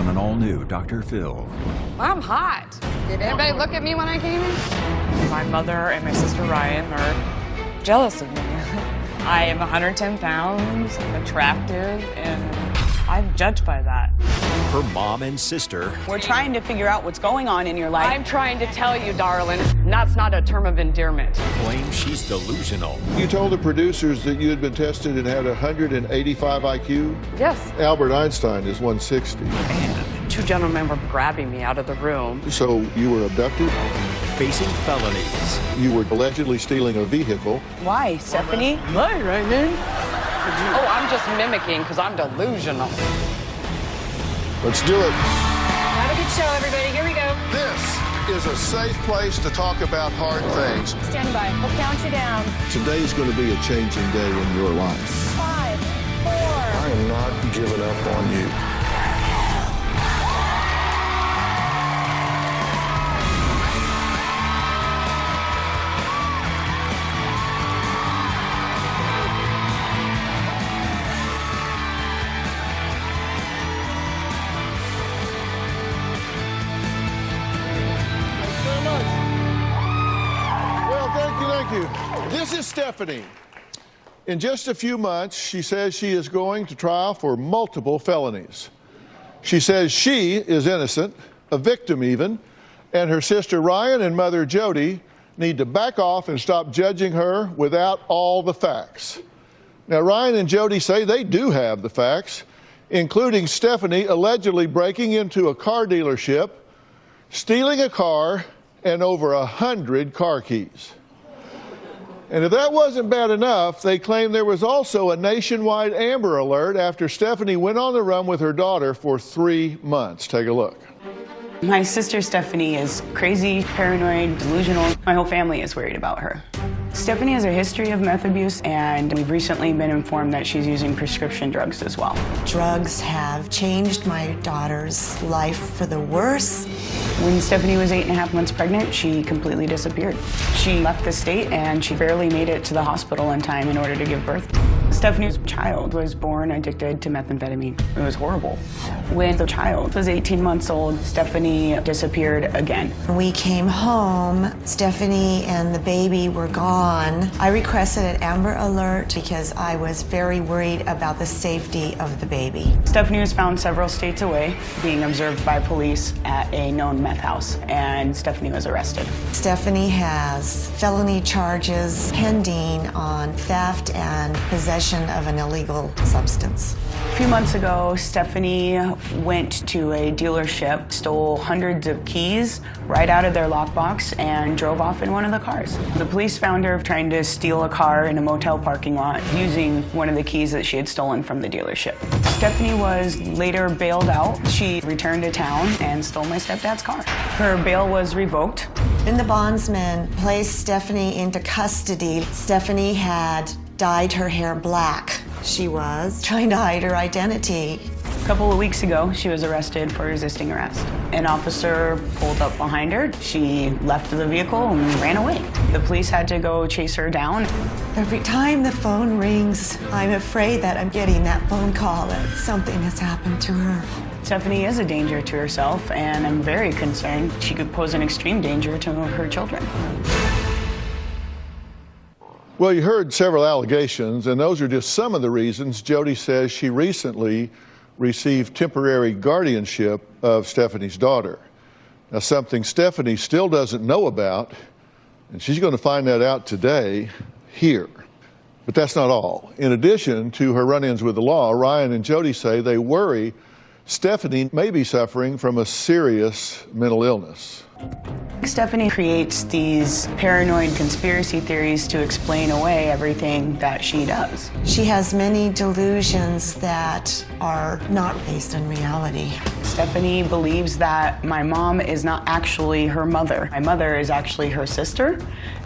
on an all-new Dr. Phil. I'm hot. Did anybody look at me when I came in? My mother and my sister Ryan are jealous of me. I am 110 pounds, I'm attractive, and I'm judged by that. Her mom and sister. We're trying to figure out what's going on in your life. I'm trying to tell you, darling, that's not a term of endearment. Claim she's delusional. You told the producers that you had been tested and had 185 IQ? Yes. Albert Einstein is 160. Two gentlemen were grabbing me out of the room. So you were abducted? Facing felonies. You were allegedly stealing a vehicle. Why, Stephanie? Hi, Ryan. Oh, I'm just mimicking because I'm delusional. Let's do it. Have a good show, everybody. Here we go. This is a safe place to talk about hard things. Stand by. We'll count you down. Today's going to be a changing day in your life. 5, 4. I am not giving up on you. Thank you. This is Stephanie. In just a few months, she says she is going to trial for multiple felonies. She says she is innocent, a victim even, and her sister Ryan and mother Jody need to back off and stop judging her without all the facts. Now, Ryan and Jody say they do have the facts, including Stephanie allegedly breaking into a car dealership, stealing a car, and over 100 car keys. And if that wasn't bad enough, they claim there was also a nationwide Amber Alert after Stephanie went on the run with her daughter for 3 months. Take a look. My sister Stephanie is crazy, paranoid, delusional. My whole family is worried about her. Stephanie has a history of meth abuse, and we've recently been informed that she's using prescription drugs as well. Drugs have changed my daughter's life for the worse. When Stephanie was 8.5 months pregnant, she completely disappeared. She left the state and she barely made it to the hospital in time in order to give birth. Stephanie's child was born addicted to methamphetamine. It was horrible. When the child was 18 months old, Stephanie disappeared again. When we came home, Stephanie and the baby were gone. I requested an Amber Alert because I was very worried about the safety of the baby. Stephanie was found several states away, being observed by police at a known meth house, and Stephanie was arrested. Stephanie has felony charges pending on theft and possession of an illegal substance. A few months ago, Stephanie went to a dealership, stole hundreds of keys right out of their lockbox, and drove off in one of the cars. The police found her trying to steal a car in a motel parking lot using one of the keys that she had stolen from the dealership. Stephanie was later bailed out. She returned to town and stole my stepdad's car. Her bail was revoked. When the bondsman placed Stephanie into custody, Stephanie had dyed her hair black. She was trying to hide her identity. A couple of weeks ago, she was arrested for resisting arrest. An officer pulled up behind her. She left the vehicle and ran away. The police had to go chase her down. Every time the phone rings, I'm afraid that I'm getting that phone call that something has happened to her. Stephanie is a danger to herself, and I'm very concerned she could pose an extreme danger to her children. Well, you heard several allegations, and those are just some of the reasons Jody says she recently received temporary guardianship of Stephanie's daughter. Now, something Stephanie still doesn't know about, and she's going to find that out today here. But that's not all. In addition to her run-ins with the law, Ryan and Jody say they worry Stephanie may be suffering from a serious mental illness. Stephanie creates these paranoid conspiracy theories to explain away everything that she does. She has many delusions that are not based in reality. Stephanie believes that my mom is not actually her mother. My mother is actually her sister,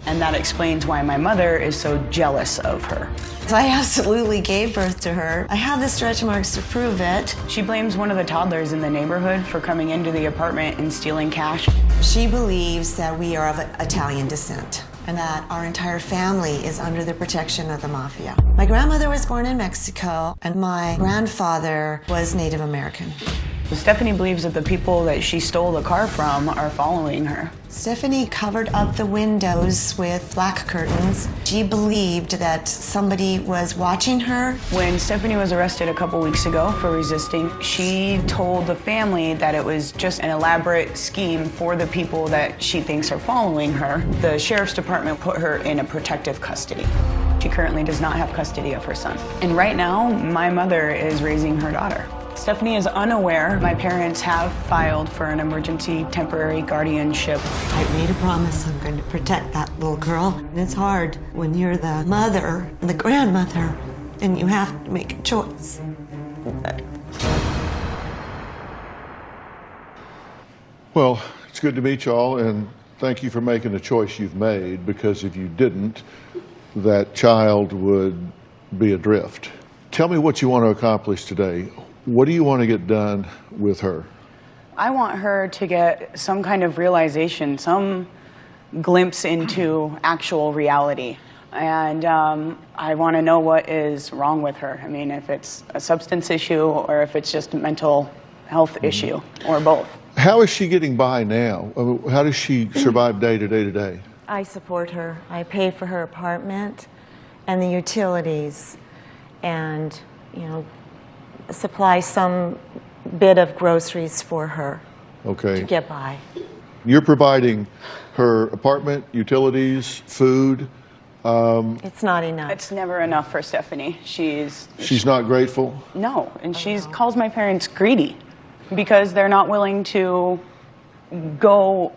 and that explains why my mother is so jealous of her. I absolutely gave birth to her. I have the stretch marks to prove it. She blames one of the toddlers in the neighborhood for coming into the apartment and stealing cash. She believes that we are of Italian descent and that our entire family is under the protection of the mafia. My grandmother was born in Mexico and my grandfather was Native American. Stephanie believes that the people that she stole the car from are following her. Stephanie covered up the windows with black curtains. She believed that somebody was watching her. When Stephanie was arrested a couple weeks ago for resisting, she told the family that it was just an elaborate scheme for the people that she thinks are following her. The sheriff's department put her in a protective custody. She currently does not have custody of her son. And right now, my mother is raising her daughter. Stephanie is unaware my parents have filed for an emergency temporary guardianship. I made a promise I'm going to protect that little girl. And it's hard when you're the mother, the grandmother, and you have to make a choice. Well, it's good to meet y'all, and thank you for making the choice you've made, because if you didn't, that child would be adrift. Tell me what you want to accomplish today. What do you want to get done with her? I want her to get some kind of realization, some glimpse into actual reality. And I want to know what is wrong with her. I mean, if it's a substance issue or if it's just a mental health issue, or both. How is she getting by now? How does she survive day to day to day? I support her. I pay for her apartment and the utilities and, supply some bit of groceries for her Okay. to get by. You're providing her apartment, utilities, food. It's not enough. It's never enough for Stephanie. She's Not grateful. no, and she calls my parents greedy because they're not willing to go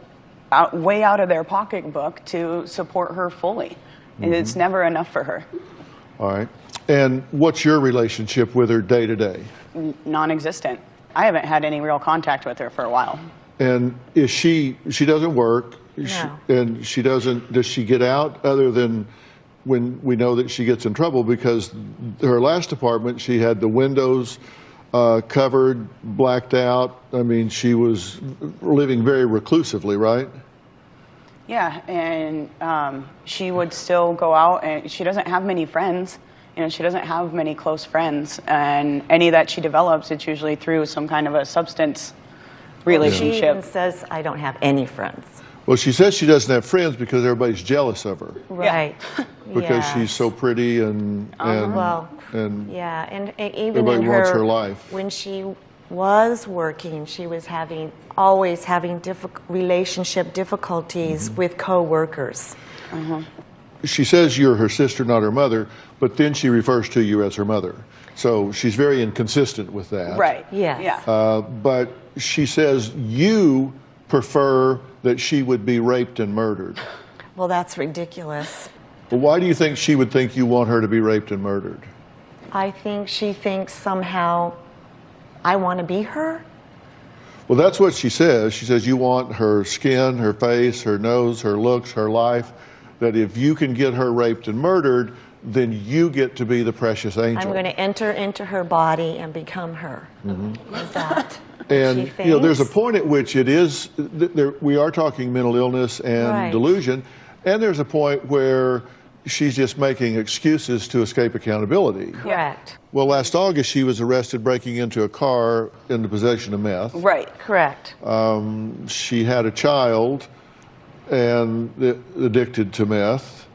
way out of their pocketbook to support her fully. And it's never enough for her. All right. And what's your relationship with her day to day? Non-existent. I haven't had any real contact with her for a while. And is she doesn't work? No. And does she get out other than when we know that she gets in trouble? Because her last apartment, she had the windows covered, blacked out. I mean, she was living very reclusively, right? Yeah, and she would still go out, and she doesn't have many friends. She doesn't have many close friends, and any that she develops, it's usually through some kind of a substance She relationship. even says, I don't have any friends. Well, she says she doesn't have friends because everybody's jealous of her Right. because Yes. she's so pretty and Well, and yeah, and even everybody in wants her life. when she was working, she was always having relationship difficulties with coworkers. she says you're her sister, not her mother, but then she refers to you as her mother. So she's very inconsistent with that. Right. Yes. Yeah. But she says you prefer that she would be raped and murdered. Well, that's ridiculous. Well, why do you think she would think you want her to be raped and murdered? I think she thinks somehow I want to be her. Well, that's what she says. She says you want her skin, her face, her nose, her looks, her life, that if you can get her raped and murdered, then you get to be the precious angel. I'm going to enter into her body and become her. Is that And she there's a thinks? point at which it is, we are talking mental illness and Right. delusion, and there's a point where she's just making excuses to escape accountability. Correct. Well, last August she was arrested breaking into a car in the possession of meth. Right. Correct. She had a child and addicted to meth.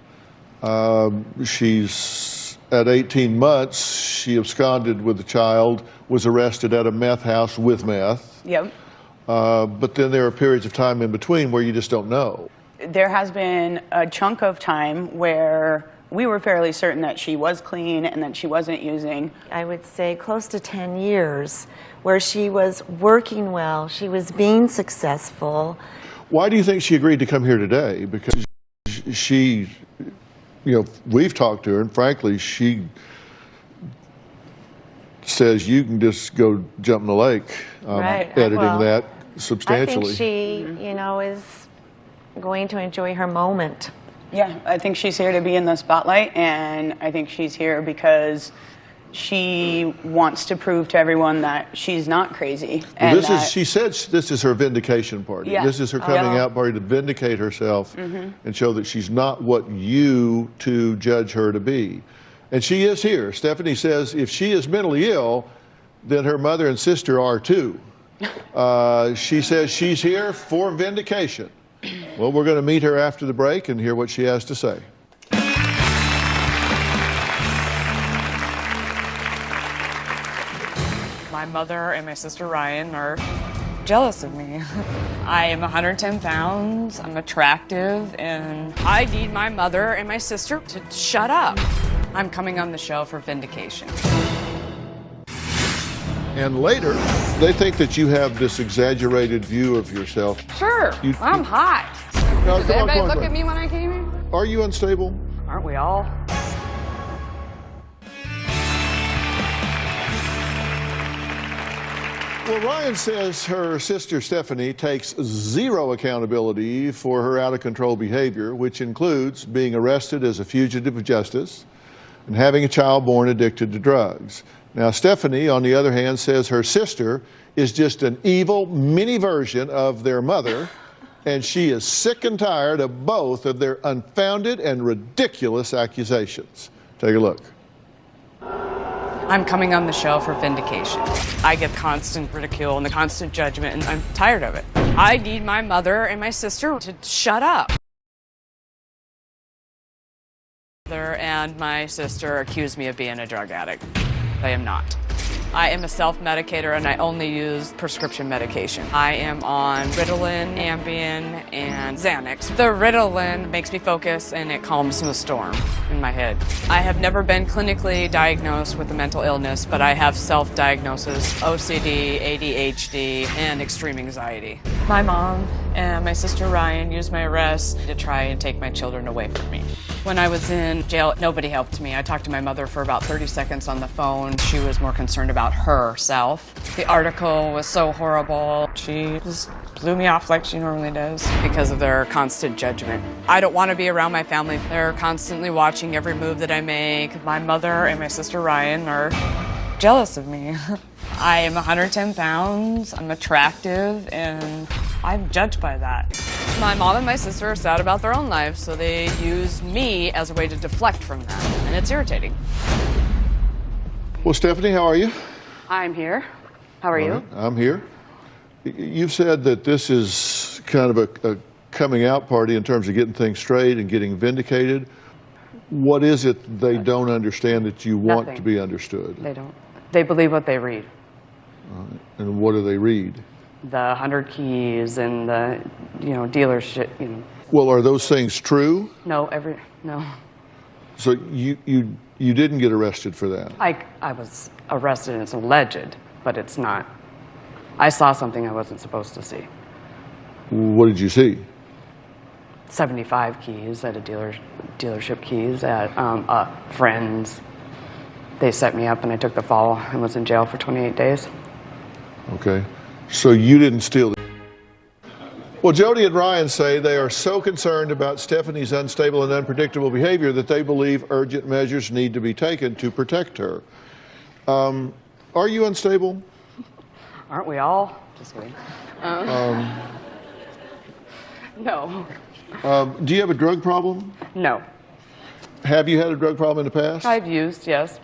She's at 18 months, she absconded with the child, was arrested at a meth house with meth. Yep. But then there are periods of time in between where you just don't know. There has been a chunk of time where we were fairly certain that she was clean and that she wasn't using. I would say close to 10 years where she was working well, she was being successful. Why do you think she agreed to come here today? Because she, we've talked to her, and frankly, she says you can just go jump in the lake. Right. Editing Well, that I substantially. think she, is going to enjoy her moment. Yeah, I think she's here to be in the spotlight, and I think she's here because she wants to prove to everyone that she's not crazy. Well, And she said this is her vindication party. Yeah. This is her coming out party to vindicate herself and show that she's not what you two judge her to be. And she is here. Stephanie says if she is mentally ill, then her mother and sister are too. She says she's here for vindication. Well, we're going to meet her after the break and hear what she has to say. My mother and my sister Ryan are jealous of me. I am 110 pounds, I'm attractive, and I need my mother and my sister to shut up. I'm coming on the show for vindication. And later, they think that you have this exaggerated view of yourself. Sure, I'm hot. No, Did come on, everybody come on, look come at on. me when I came in? Are you unstable? Aren't we all? Well, Ryan says her sister Stephanie takes zero accountability for her out-of-control behavior, which includes being arrested as a fugitive of justice and having a child born addicted to drugs. Now, Stephanie, on the other hand, says her sister is just an evil mini version of their mother, and she is sick and tired of both of their unfounded and ridiculous accusations. Take a look. I'm coming on the show for vindication. I get constant ridicule and the constant judgment, and I'm tired of it. I need my mother and my sister to shut up. My mother and my sister accuse me of being a drug addict. I am not. I am a self-medicator and I only use prescription medication. I am on Ritalin, Ambien, and Xanax. The Ritalin makes me focus and it calms the storm in my head. I have never been clinically diagnosed with a mental illness, but I have self-diagnosis, OCD, ADHD, and extreme anxiety. My mom and my sister Ryan used my arrest to try and take my children away from me. When I was in jail, nobody helped me. I talked to my mother for about 30 seconds on the phone. She was more concerned about herself. The article was so horrible. She just blew me off like she normally does because of their constant judgment. I don't want to be around my family. They're constantly watching every move that I make. My mother and my sister Ryan are jealous of me. I am 110 pounds, I'm attractive, and I'm judged by that. My mom and my sister are sad about their own lives, so they use me as a way to deflect from them, and it's irritating. Well, Stephanie, how are you? I'm here. How are you? I'm here. You've said that this is kind of a coming out party in terms of getting things straight and getting vindicated. What is it they don't understand that you want Nothing. to be understood? They don't. They believe what they read. And what do they read? The 100 keys and the, dealership, Well, are those things true? No. So you didn't get arrested for that? I was arrested and it's alleged, but it's not. I saw something I wasn't supposed to see. What did you see? 75 keys at a dealership keys at friends. They set me up and I took the fall and was in jail for 28 days. Okay. So you didn't steal them. Well, Jody and Ryan say they are so concerned about Stephanie's unstable and unpredictable behavior that they believe urgent measures need to be taken to protect her. Are you unstable? Aren't we all? Just kidding. No. Do you have a drug problem? No. Have you had a drug problem in the past? I've used, yes.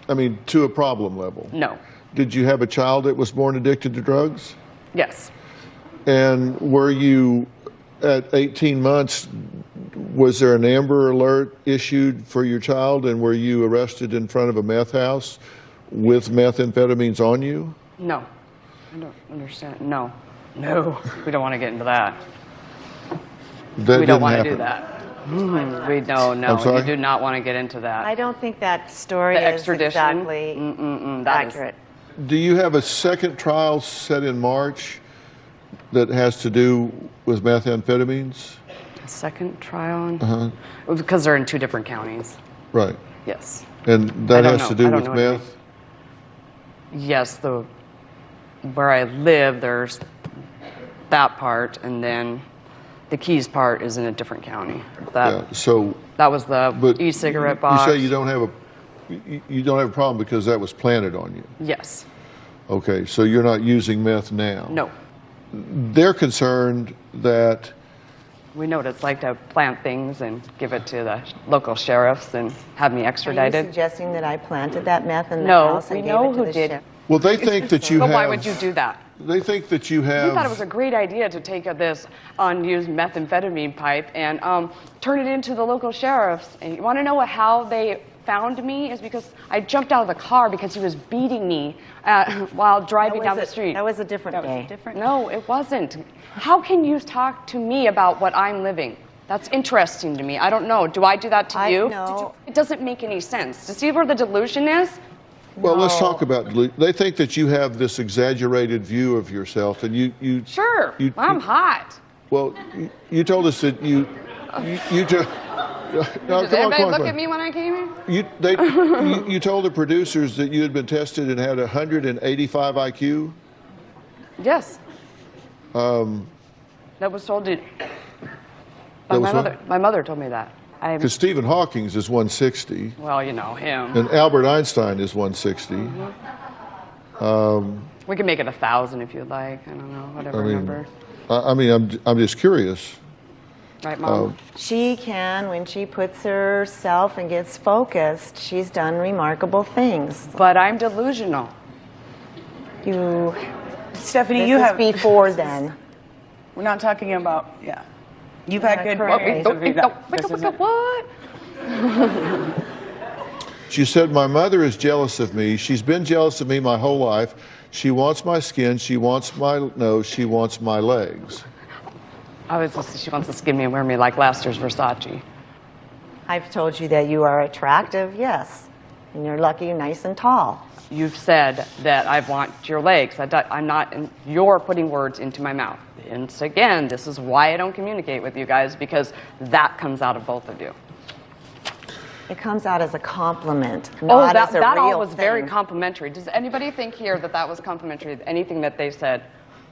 I mean, to a problem level. No. Did you have a child that was born addicted to drugs? Yes. And were you, at 18 months, was there an Amber Alert issued for your child, and were you arrested in front of a meth house with methamphetamines on you? No. I don't understand. No. We don't want to get into that. That We didn't don't want to happen. do that. No. I'm sorry? You do not want to get into that. I don't think that story The is extradition? exactly That is- accurate. Do you have a second trial set in March that has to do with methamphetamines? A second trial? Because they're in two different counties. Right. Yes. And I that don't has to know. I do don't with know what you meth? Yes, where I live, there's that part, and then the keys part is in a different county. Yeah, so, That was the but e-cigarette box. you say you don't have a problem because that was planted on you. Yes. Okay, so you're not using meth now. No. They're concerned that We know what it's like to plant things and give it to the local sheriffs and have me Are you extradited. suggesting that I planted that meth in the No, house and we gave know it to who the did. sheriff? well, they think that you But have. why would you do that? They think that you have. We thought it was a great idea to take this unused methamphetamine pipe and turn it into the local sheriff's. And you want to know how they found me? Is because I jumped out of the car because he was beating me while driving down the street. That was a different day. No, it wasn't. How can you talk to me about what I'm living? That's interesting to me. I don't know. Do I do that to you? No. It doesn't make any sense. To see where the delusion is? Well, let's talk about. They think that you have this exaggerated view of yourself, and you. Sure. I'm hot. Well, you told us that you. No, Did anybody look at me when I came in? You told the producers that you had been tested and had 185 IQ. Yes. That was told to. By my mother. My mother told me that. Because Stephen Hawking is 160. Well, you know him. And Albert Einstein is 160. We can make it 1,000 if you'd like. I don't know, whatever number. I'm just curious. Right, Mom? She can, when she puts herself and gets focused, she's done remarkable things. But I'm delusional. Stephanie, This you is have before then. We're not talking about, You've had good What? She said, my mother is jealous of me. She's been jealous of me my whole life. She wants my skin. She wants my nose. She wants my legs. She wants to skin me and wear me like last year's Versace. I've told you that you are attractive, yes. And you're lucky, you're nice and tall. You've said that I want your legs. I'm not. You're putting words into my mouth. And so again, this is why I don't communicate with you guys, because that comes out of both of you. It comes out as a compliment, not as a that real all was thing. very complimentary. Does anybody think here that was complimentary? Anything that they said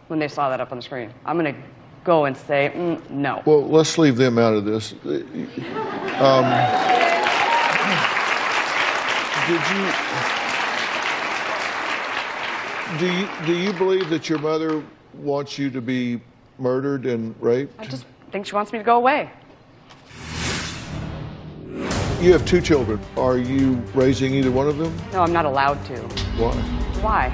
when they saw that up on the screen? I'm going to go and say no. Well, let's leave them out of this. Do you believe that your mother wants you to be murdered and raped? I just think she wants me to go away. You have 2 children. Are you raising either one of them? No, I'm not allowed to. Why? Why?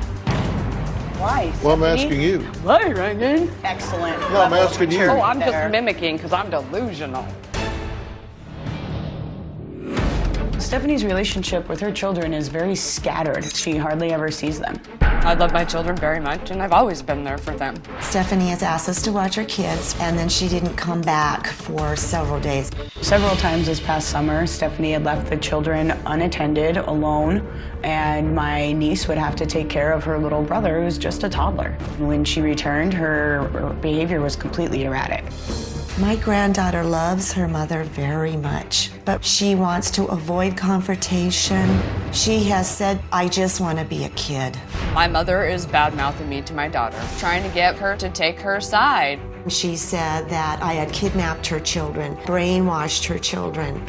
Why? Well, I'm Stephanie? asking you. Why, Reagan? Excellent. No, I'm asking you. Oh, I'm just mimicking because I'm delusional. Stephanie's relationship with her children is very scattered. She hardly ever sees them. I love my children very much, and I've always been there for them. Stephanie has asked us to watch her kids, and then she didn't come back for several days. Several times this past summer, Stephanie had left the children unattended, alone, and my niece would have to take care of her little brother, who was just a toddler. When she returned, her behavior was completely erratic. My granddaughter loves her mother very much, but she wants to avoid confrontation. She has said, I just want to be a kid. My mother is bad-mouthing me to my daughter, trying to get her to take her side. She said that I had kidnapped her children, brainwashed her children.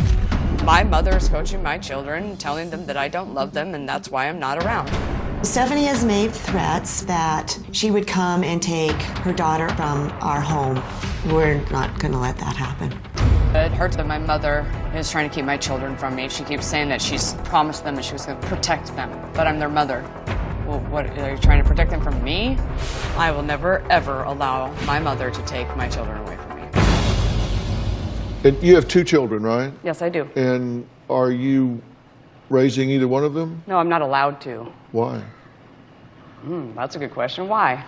My mother is coaching my children, telling them that I don't love them, and that's why I'm not around. Stephanie has made threats that she would come and take her daughter from our home. We're not going to let that happen. It hurts that my mother is trying to keep my children from me. She keeps saying that she's promised them that she was going to protect them, but I'm their mother. Well, what, are you trying to protect them from me? I will never, ever allow my mother to take my children away from me. And you have 2 children, right? Yes, I do. And are you raising either one of them? No, I'm not allowed to. Why? That's a good question. Why?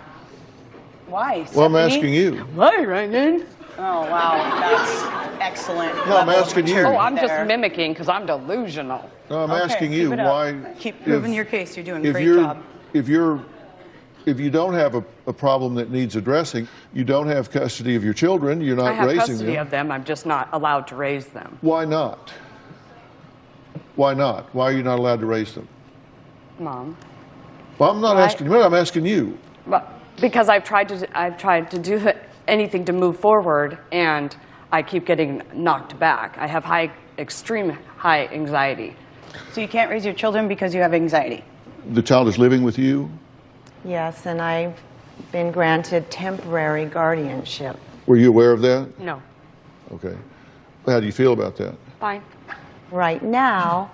Why, Well, I'm Stephanie? asking you. Why, Reagan? Oh, wow, that's excellent. No, I'm level of asking you. maturity Oh, I'm just there. mimicking because I'm delusional. No, I'm Okay, asking you keep it up. why. Keep proving your case. You're doing a If great you're, job. if you don't have a problem that needs addressing, you don't have custody of your children. You're I not have raising custody them. of them. I'm just not allowed to raise them. Why not? Why not? Why are you not allowed to raise them? Mom. Well, I'm not asking you. I'm asking you. But because I've tried to do anything to move forward, and I keep getting knocked back. I have extreme high anxiety. So you can't raise your children because you have anxiety? The child is living with you? Yes, and I've been granted temporary guardianship. Were you aware of that? No. Okay. How do you feel about that? Fine. Right now,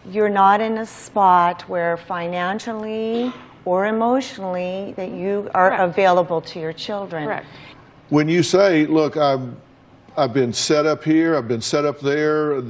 you're not in a spot where financially or emotionally that you are Correct. available to your children. Correct. When you say, look, I've been set up here, I've been set up there,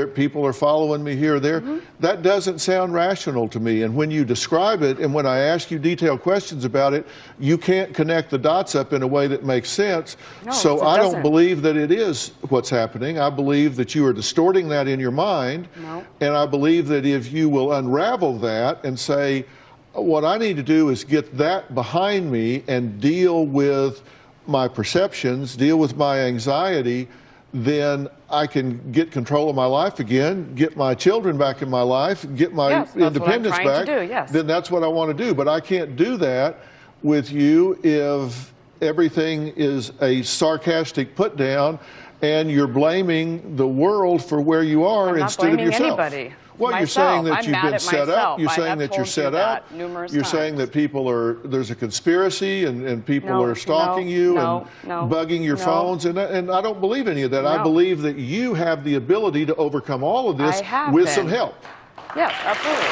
people are following me here or there, that doesn't sound rational to me. And when you describe it, and when I ask you detailed questions about it, you can't connect the dots up in a way that makes sense. No, so it I don't doesn't. believe that it is what's happening. I believe that you are distorting that in your mind. No. And I believe that if you will unravel that and say, what I need to do is get that behind me and deal with my perceptions, deal with my anxiety, then I can get control of my life again, get my children back in my life, get my Yes, that's what I'm independence trying to back. do, yes. Then that's what I want to do. But I can't do that with you if everything is a sarcastic put down and you're blaming the world for where you are I'm not instead of blaming yourself. anybody. Well, you're Myself. saying that I'm you've mad been at set up. myself. You're I saying have that you're told you set up. that numerous You're saying times. that there's a conspiracy and people No, are stalking you no, and no, bugging your no. phones. And I don't believe any of that. I No. believe that you have the ability to overcome all of this I have with been. some help. Yes, absolutely.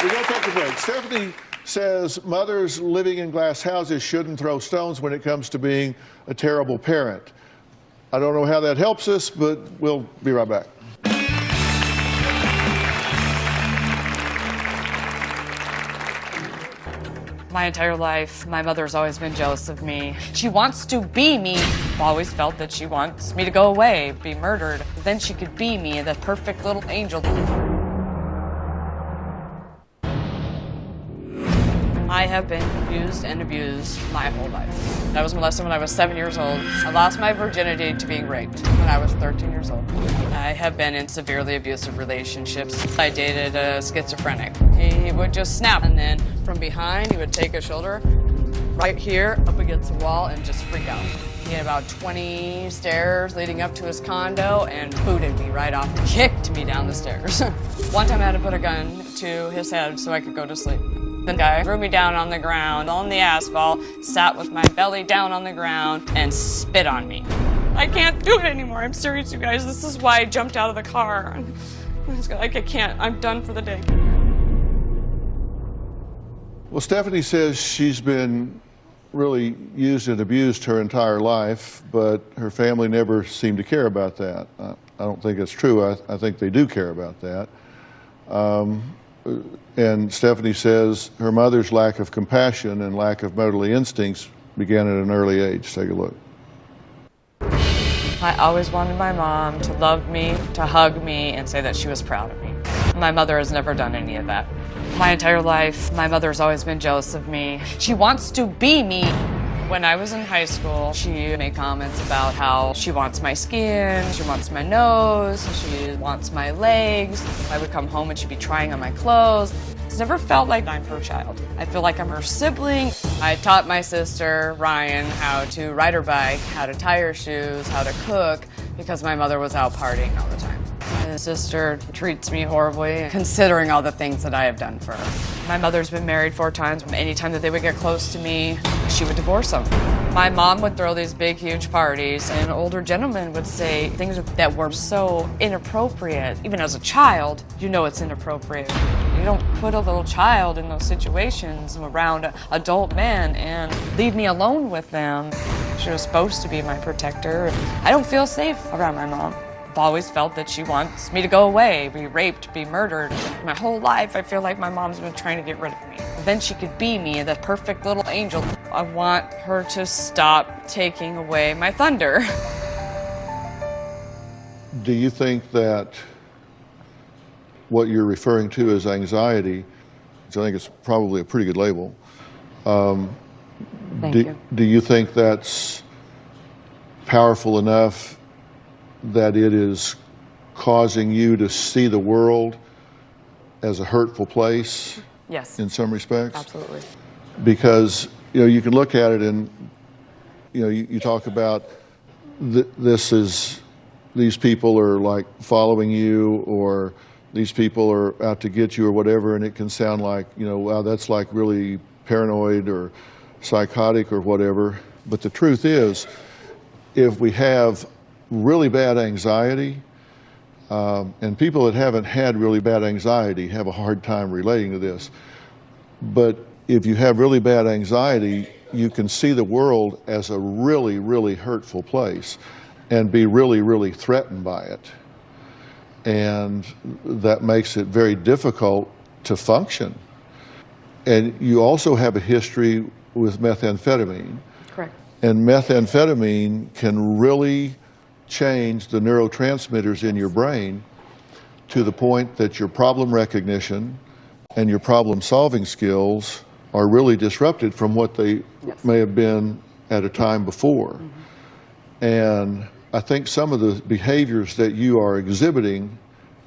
We're going to take a break. Stephanie says mothers living in glass houses shouldn't throw stones when it comes to being a terrible parent. I don't know how that helps us, but we'll be right back. My entire life, my mother's always been jealous of me. She wants to be me. I've always felt that she wants me to go away, be murdered. Then she could be me, the perfect little angel. I have been used and abused my whole life. I was molested when I was 7 years old. I lost my virginity to being raped when I was 13 years old. I have been in severely abusive relationships. I dated a schizophrenic. He would just snap, and then from behind, he would take his shoulder right here up against the wall and just freak out. He had about 20 stairs leading up to his condo and booted me right off, kicked me down the stairs. One time I had to put a gun to his head so I could go to sleep. The guy threw me down on the ground, on the asphalt, sat with my belly down on the ground, and spit on me. I can't do it anymore. I'm serious, you guys. This is why I jumped out of the car. I can't. I'm done for the day. Well, Stephanie says she's been really used and abused her entire life, but her family never seemed to care about that. I don't think it's true. I think they do care about that. And Stephanie says her mother's lack of compassion and lack of motherly instincts began at an early age. Take a look. I always wanted my mom to love me, to hug me, and say that she was proud of me. My mother has never done any of that. My entire life, my mother's always been jealous of me. She wants to be me. When I was in high school, she made comments about how she wants my skin, she wants my nose, she wants my legs. I would come home and she'd be trying on my clothes. It's never felt like I'm her child. I feel like I'm her sibling. I taught my sister, Ryan, how to ride her bike, how to tie her shoes, how to cook, because my mother was out partying all the time. My sister treats me horribly, considering all the things that I have done for her. My mother's been married 4 times. Anytime that they would get close to me, she would divorce them. My mom would throw these big, huge parties, and older gentlemen would say things that were so inappropriate. Even as a child, you know it's inappropriate. You don't put a little child in those situations around adult men and leave me alone with them. She was supposed to be my protector. I don't feel safe around my mom. I've always felt that she wants me to go away, be raped, be murdered. My whole life, I feel like my mom's been trying to get rid of me. Then she could be me, the perfect little angel. I want her to stop taking away my thunder. Do you think that what you're referring to as anxiety, which I think is probably a pretty good label, Thank you. do you think that's powerful enough that it is causing you to see the world as a hurtful place? Yes. In some respects? Absolutely. Because, you can look at it and, you talk about these people are like following you, or these people are out to get you or whatever, and it can sound like, wow, that's like really paranoid or psychotic or whatever. But the truth is, if we have really bad anxiety, and people that haven't had really bad anxiety have a hard time relating to this. But if you have really bad anxiety, you can see the world as a really, really hurtful place and be really, really threatened by it. And that makes it very difficult to function. And you also have a history with methamphetamine. Correct. And methamphetamine can really change the neurotransmitters in your brain to the point that your problem recognition and your problem solving skills are really disrupted from what they may have been at a time before. And I think some of the behaviors that you are exhibiting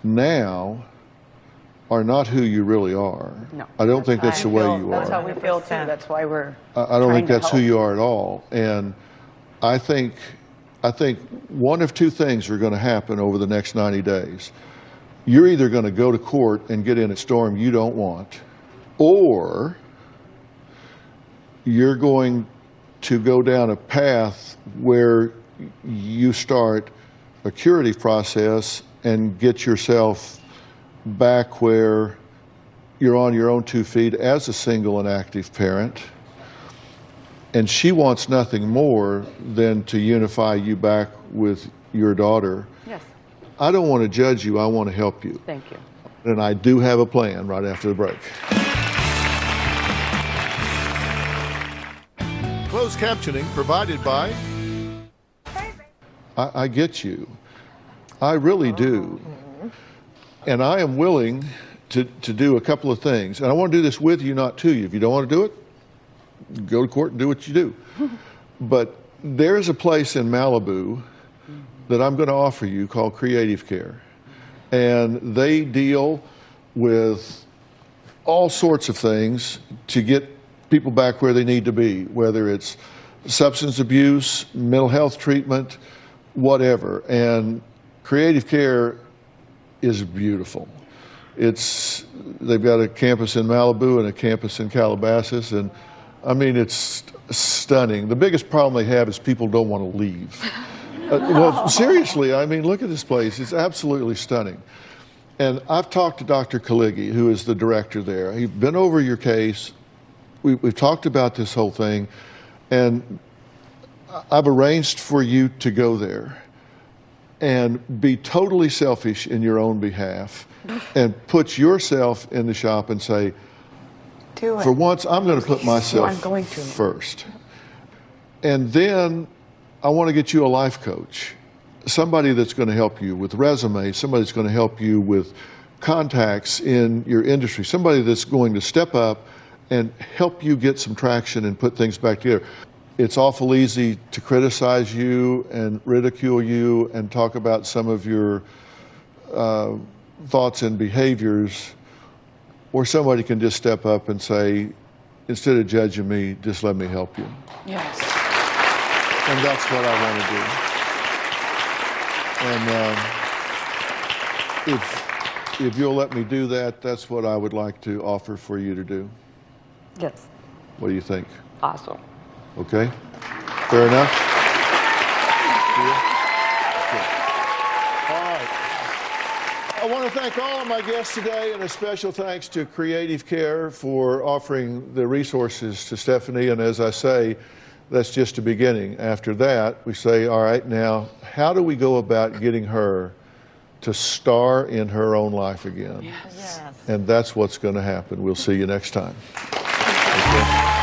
now are not who you really are. No. I don't think that's the way you That's how are. we feel too. That's why we're I don't think trying to that's who help. you are at all. And I think one of two things are going to happen over the next 90 days. You're either going to go to court and get in a storm you don't want, or you're going to go down a path where you start a curative process and get yourself back where you're on your own 2 feet as a single and active parent. And she wants nothing more than to unify you back with your daughter. Yes. I don't want to judge you, I want to help you. Thank you. And I do have a plan right after the break. Closed captioning provided by... I get you. I really do. And I am willing to do a couple of things. And I want to do this with you, not to you. If you don't want to do it, go to court and do what you do. But there's a place in Malibu that I'm going to offer you called Creative Care. And they deal with all sorts of things to get people back where they need to be, whether it's substance abuse, mental health treatment, whatever. And Creative Care is beautiful. They've got a campus in Malibu and a campus in Calabasas, and I mean, it's stunning. The biggest problem they have is people don't want to leave. Well, seriously, I mean, look at this place. It's absolutely stunning. And I've talked to Dr. Kaligi, who is the director there. He's been over your case. We've talked about this whole thing, and I've arranged for you to go there and be totally selfish in your own behalf and put yourself in the shop and say, Do it. for once, I'm going to put myself I'm going to. first. And then I want to get you a life coach, somebody that's going to help you with resumes, somebody that's going to help you with contacts in your industry, somebody that's going to step up and help you get some traction and put things back together. It's awful easy to criticize you and ridicule you and talk about some of your thoughts and behaviors, or somebody can just step up and say, instead of judging me, just let me help you. Yes. And that's what I want to do. And if you'll let me do that, that's what I would like to offer for you to do. Yes. What do you think? Awesome. Okay? Fair enough? Yeah? Good. All right. I want to thank all of my guests today, and a special thanks to Creative Care for offering the resources to Stephanie. And as I say, that's just a beginning. After that, we say, all right, now, how do we go about getting her to star in her own life again? Yes. And that's what's going to happen. We'll see you next time. Okay.